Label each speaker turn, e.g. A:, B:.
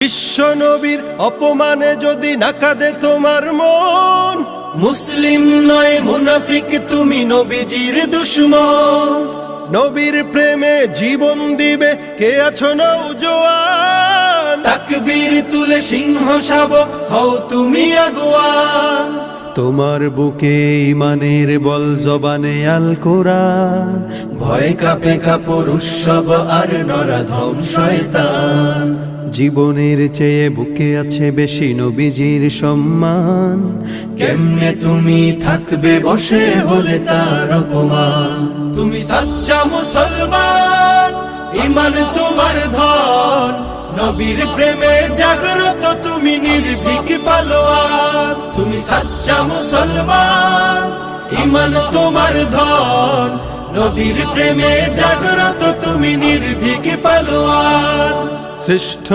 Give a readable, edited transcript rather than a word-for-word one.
A: বিশ্ব নবীর অপমানে যদি না কাঁদে তোমার মন, মুসলিম নয় মুনাফিক তুমি নবীজির দুশমন। নবীর প্রেমে জীবন দিবে কে আছো নওজোয়ান, তাকবীর তুলে সিংহ শাবক হও তুমি আগুয়ান। তোমার বুকে ইমানের বল জবানে আল কোরআন, ভয় কাঁপে কাপড় উৎসব আর নরাধম শয়তান। জীবনের চেয়ে বুকে আছে বেশি নবীজির সম্মান, কেমনে তুমি থাকবে বসে হলে তার অপমান। তুমি সাচ্চা মুসলমান, ইমান তোমার ধন, নবীর প্রেমে জাগ্রত তুমি নির্ভীক পালোয়ান। তুমি সাচ্চা মুসলমান, ইমান তোমার ধন, নবীর প্রেমে জাগ্রত তুমি নির্ভীক পালোয়ান। শ্রেষ্ঠ